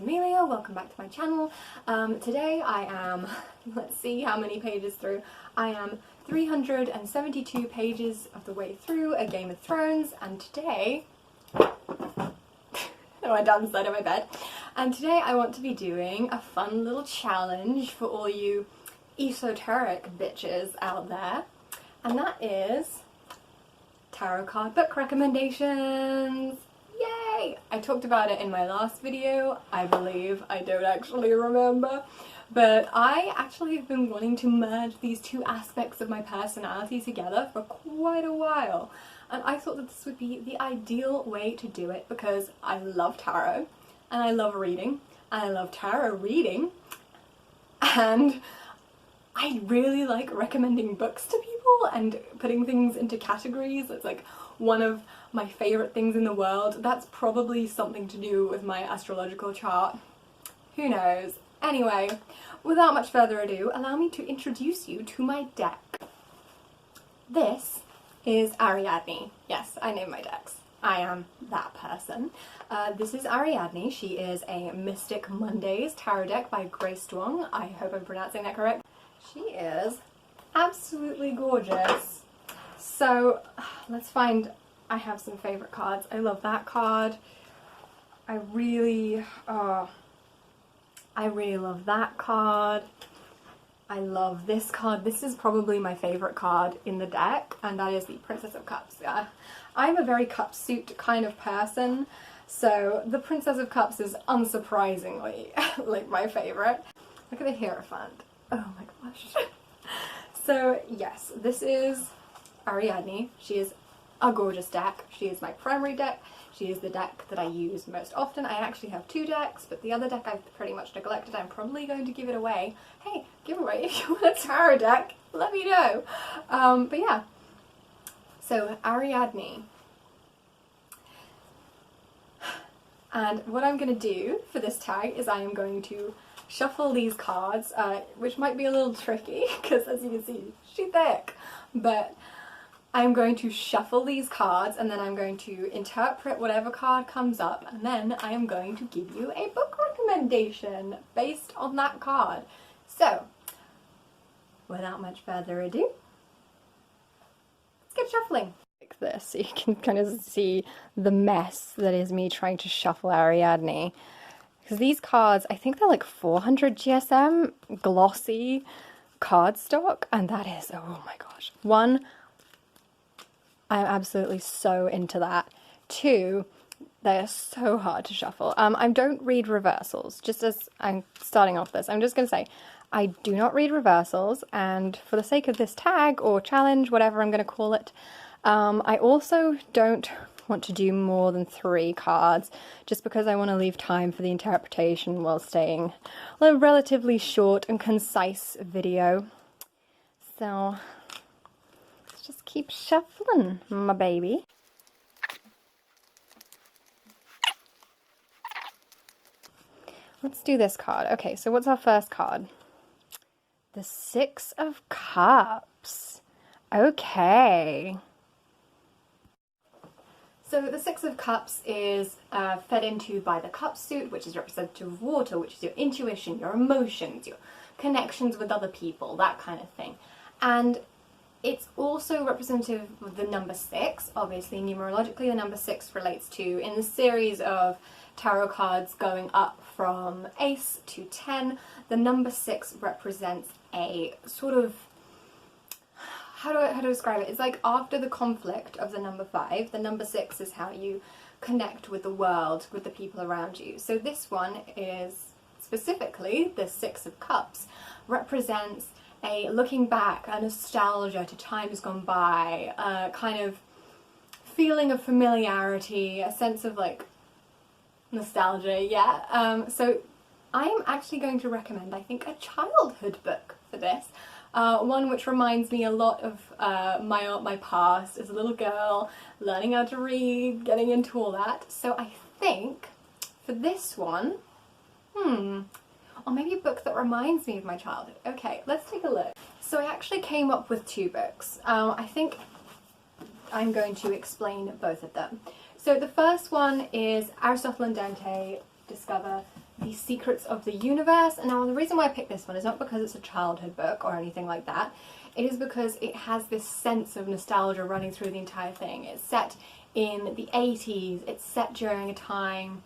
Amelia, welcome back to my channel. Today I am, let's see how many pages through, I am 372 pages of the way through A Game of Thrones, and today, I'm down the side of my bed, and today I want to be doing a fun little challenge for all you esoteric bitches out there, and that is tarot card book recommendations. Yay! I talked about it in my last video, I believe. I don't actually remember. But I actually have been wanting to merge these two aspects of my personality together for quite a while. And I thought that this would be the ideal way to do it because I love tarot, and I love reading, and I love tarot reading, and I really like recommending books to people and putting things into categories. It's like one of my favourite things in the world. That's probably something to do with my astrological chart. Who knows? Anyway, without much further ado, allow me to introduce you to my deck. This is Ariadne. Yes, I name my decks. I am that person. This is Ariadne. She is a Mystic Mondays tarot deck by Grace Duong. I hope I'm pronouncing that correct. She is absolutely gorgeous. So let's find, I have some favourite cards. I love that card. I really love that card. I love this card. This is probably my favourite card in the deck, and that is the Princess of Cups. I'm a very cup suit kind of person, so the Princess of Cups is unsurprisingly like my favourite. Look at the Hierophant. Oh my gosh. So yes, this is Ariadne. She is a gorgeous deck. She is my primary deck. She is the deck that I use most often. I actually have two decks, but the other deck I've pretty much neglected. I'm probably going to give it away. Hey, giveaway, if you want a tarot deck, let me know. But yeah, so Ariadne. And what I'm going to do for this tag is I am going to shuffle these cards, which might be a little tricky because as you can see, she's thick, but I'm going to shuffle these cards and then I'm going to interpret whatever card comes up, and then I am going to give you a book recommendation based on that card. So, without much further ado, let's get shuffling. Like this, so you can kind of see the mess that is me trying to shuffle Ariadne. Because these cards, I think they're like 400 GSM, glossy cardstock, and that is, oh my gosh. One, I'm absolutely so into that. Two, they are so hard to shuffle. I don't read reversals. Just as I'm starting off this, I'm just going to say, I do not read reversals, and for the sake of this tag, or challenge, whatever I'm going to call it, I also don't want to do more than 3 cards, just because I want to leave time for the interpretation while staying a relatively short and concise video. So let's just keep shuffling, my baby. Let's do this card. Okay, so what's our first card? The Six of Cups. Okay. So the Six of Cups is fed into by the cup suit, which is representative of water, which is your intuition, your emotions, your connections with other people, that kind of thing. And it's also representative of the number 6. Obviously, numerologically, the number 6 relates to, in the series of tarot cards going up from Ace to 10, the number 6 represents a sort of, how do I describe it? It's like after the conflict of the number 5, the number 6 is how you connect with the world, with the people around you. So this one is, specifically, the Six of Cups, represents a looking back, a nostalgia to times gone by, a kind of feeling of familiarity, a sense of like nostalgia, yeah. So I'm actually going to recommend, I think, a childhood book for this. One which reminds me a lot of my past as a little girl, learning how to read, getting into all that. So I think for this one, or maybe a book that reminds me of my childhood. Okay, let's take a look. So I actually came up with 2 books. I think I'm going to explain both of them. So the first one is Aristotle and Dante Discover The Secrets of the Universe. And now the reason why I picked this one is not because it's a childhood book or anything like that. It is because it has this sense of nostalgia running through the entire thing. It's set in the 80s, it's set during a time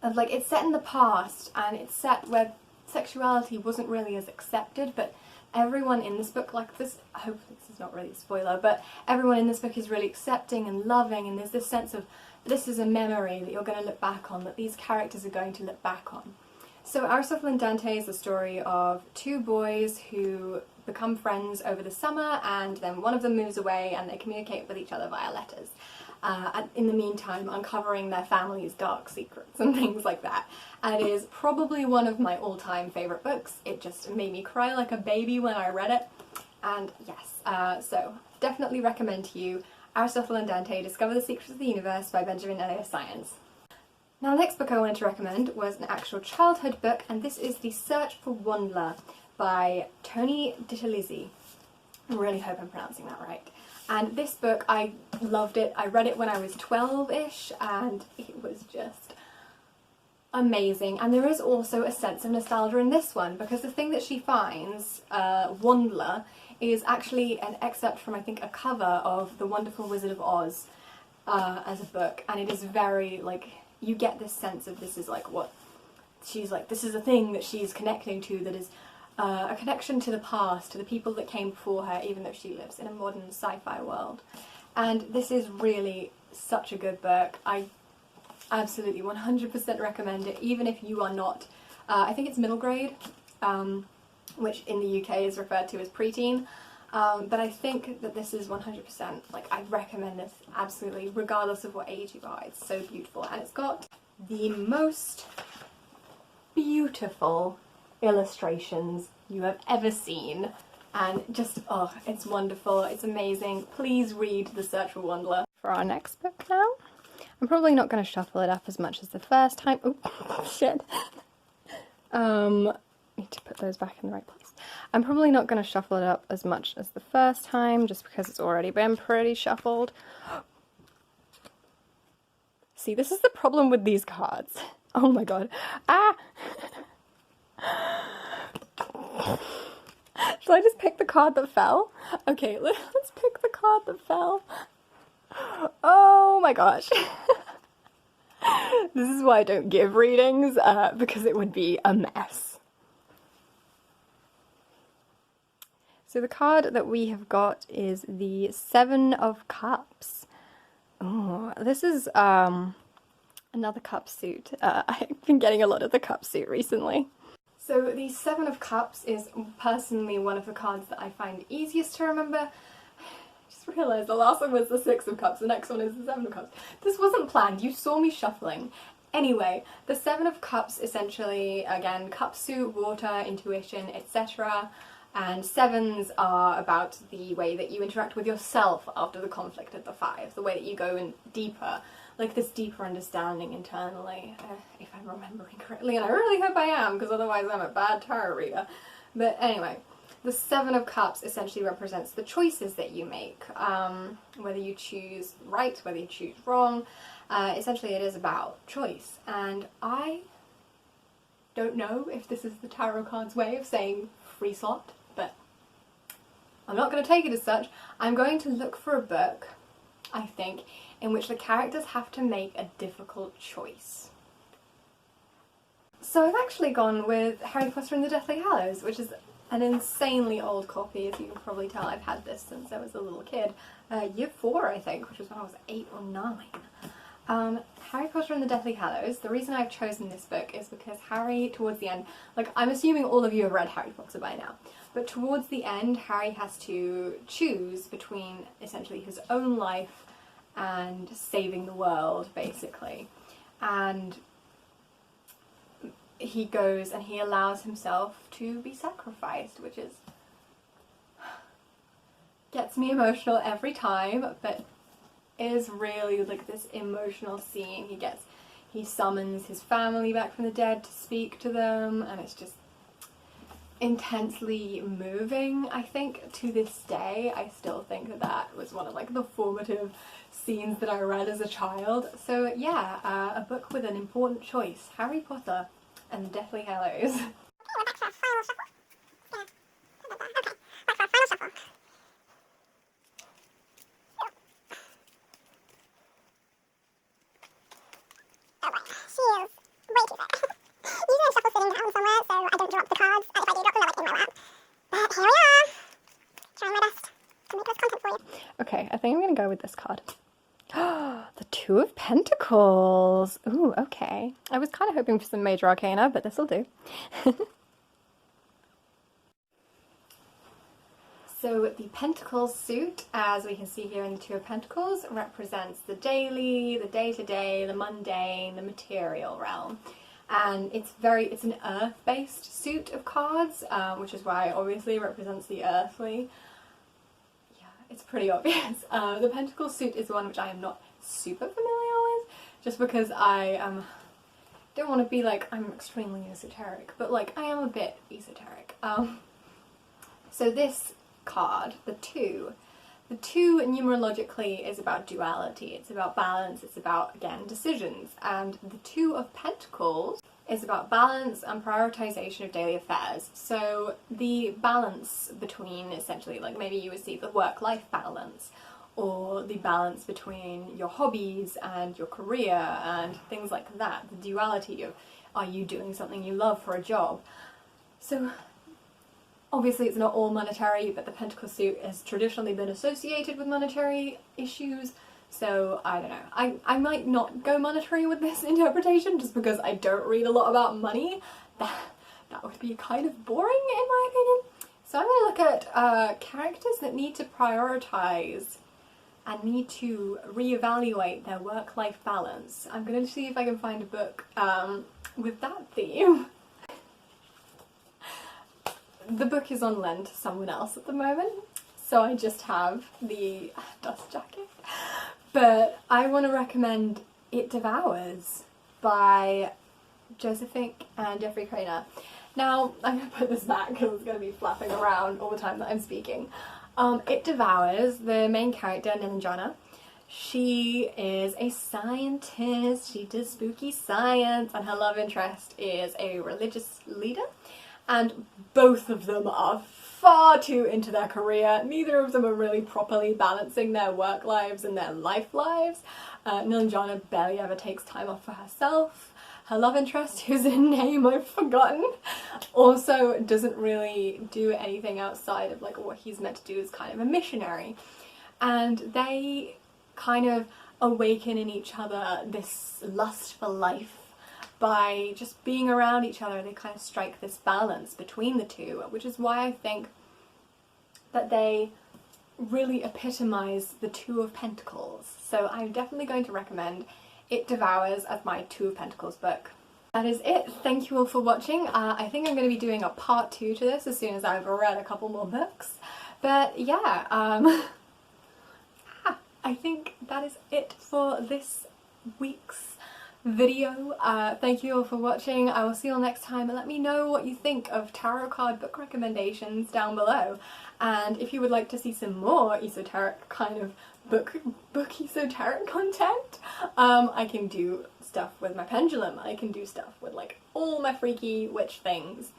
of, like, it's set in the past, and it's set where sexuality wasn't really as accepted, but everyone in this book, like this, hopefully this is not really a spoiler, but everyone in this book is really accepting and loving, and there's this sense of this is a memory that you're going to look back on, that these characters are going to look back on. So Aristotle and Dante is the story of two boys who become friends over the summer, and then one of them moves away and they communicate with each other via letters. And in the meantime, uncovering their family's dark secrets and things like that. And it is probably one of my all-time favourite books. It just made me cry like a baby when I read it. And yes, so definitely recommend to you Aristotle and Dante, Discover the Secrets of the Universe by Benjamin Elias Lyons. Now the next book I wanted to recommend was an actual childhood book, and this is The Search for Wandler by Tony Ditalizzi. I really hope I'm pronouncing that right. And this book, I loved it. I read it when I was 12-ish, and it was just amazing. And there is also a sense of nostalgia in this one, because the thing that she finds, Wandler, is actually an excerpt from, I think, a cover of The Wonderful Wizard of Oz as a book. And it is very, like, you get this sense of this is like what she's like, this is a thing that she's connecting to that is a connection to the past, to the people that came before her, even though she lives in a modern sci-fi world. And this is really such a good book. I absolutely 100% recommend it, even if you are not, I think it's middle grade, which in the UK is referred to as preteen. But I think that this is 100%, like, I recommend this absolutely, regardless of what age you are. It's so beautiful, and it's got the most beautiful illustrations you have ever seen, and just, oh, it's wonderful, it's amazing. Please read The Search for Wandler. For our next book now, I'm probably not going to shuffle it up as much as the first time. Oh, shit. Need to put those back in the right place. I'm probably not going to shuffle it up as much as the first time, just because it's already been pretty shuffled. See, this is the problem with these cards. Oh my god. Ah! Should I just pick the card that fell? Okay, let's pick the card that fell. Oh my gosh. This is why I don't give readings, because it would be a mess. So the card that we have got is the Seven of Cups. Oh, this is another cup suit. I've been getting a lot of the cup suit recently. So the Seven of Cups is personally one of the cards that I find easiest to remember. I just realised the last one was the Six of Cups, the next one is the Seven of Cups. This wasn't planned, you saw me shuffling. Anyway, the Seven of Cups essentially, again, cup suit, water, intuition, etc. And sevens are about the way that you interact with yourself after the conflict of the five, the way that you go in deeper, like this deeper understanding internally, if I'm remembering correctly, and I really hope I am, because otherwise I'm a bad tarot reader. But anyway, the Seven of Cups essentially represents the choices that you make, whether you choose right, whether you choose wrong. Essentially it is about choice, and I don't know if this is the tarot card's way of saying free slot, but I'm not going to take it as such. I'm going to look for a book, I think, in which the characters have to make a difficult choice. So I've actually gone with Harry Potter and the Deathly Hallows, which is an insanely old copy. As you can probably tell, I've had this since I was a little kid. Year 4, I think, which was when I was 8 or 9. Harry Potter and the Deathly Hallows, the reason I've chosen this book is because Harry, towards the end, like, I'm assuming all of you have read Harry Potter by now, but towards the end Harry has to choose between essentially his own life and saving the world, basically. And he goes and he allows himself to be sacrificed, which is... gets me emotional every time, but is really like this emotional scene. He summons his family back from the dead to speak to them, and it's just, intensely moving, I think, to this day. I still think that that was one of like the formative scenes that I read as a child. So yeah, a book with an important choice, Harry Potter and the Deathly Hallows. Okay, I think I'm gonna go with this card. The Two of Pentacles. Ooh, okay. I was kind of hoping for some major arcana, but this'll do. So the Pentacles suit, as we can see here in the Two of Pentacles, represents the daily, the day-to-day, the mundane, the material realm. And it's an earth-based suit of cards, which is why obviously it represents the earthly. Yeah, it's pretty obvious. The Pentacles suit is one which I am not super familiar with, just because I don't want to be like, I'm extremely esoteric, but like, I am a bit esoteric. So this card, the two numerologically is about duality, it's about balance, it's about, again, decisions, and the Two of Pentacles is about balance and prioritization of daily affairs. So the balance between, essentially, like maybe you would see the work-life balance, or the balance between your hobbies and your career and things like that, the duality of, are you doing something you love for a job? So obviously it's not all monetary, but the Pentacle suit has traditionally been associated with monetary issues, so I don't know. I might not go monetary with this interpretation just because I don't read a lot about money. That would be kind of boring in my opinion. So I'm going to look at characters that need to prioritize and need to reevaluate their work-life balance. I'm going to see if I can find a book with that theme. The book is on lend to someone else at the moment, so I just have the dust jacket. But I want to recommend It Devours by Joseph Fink and Jeffrey Craner. Now, I'm going to put this back because it's going to be flapping around all the time that I'm speaking. It Devours, the main character, Nilanjana, she is a scientist, she does spooky science, and her love interest is a religious leader. And both of them are far too into their career. Neither of them are really properly balancing their work lives and their life lives. Nilanjana barely ever takes time off for herself. Her love interest, whose name I've forgotten, also doesn't really do anything outside of like what he's meant to do as kind of a missionary. And they kind of awaken in each other this lust for life. By just being around each other, they kind of strike this balance between the two, which is why I think that they really epitomise the Two of Pentacles. So I'm definitely going to recommend It Devours as my Two of Pentacles book. That is it. Thank you all for watching. I think I'm going to be doing a part 2 to this as soon as I've read a couple more books. But yeah, I think that is it for this week's video. Thank you all for watching. I will see you all next time, and let me know what you think of tarot card book recommendations down below. And if you would like to see some more esoteric kind of book esoteric content, I can do stuff with my pendulum, I can do stuff with like all my freaky witch things.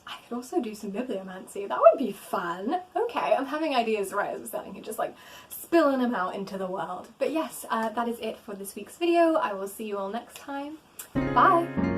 I could also do some bibliomancy, that would be fun. Okay, I'm having ideas right as I'm standing here, just like spilling them out into the world. But yes, that is it for this week's video. I will see you all next time. Bye!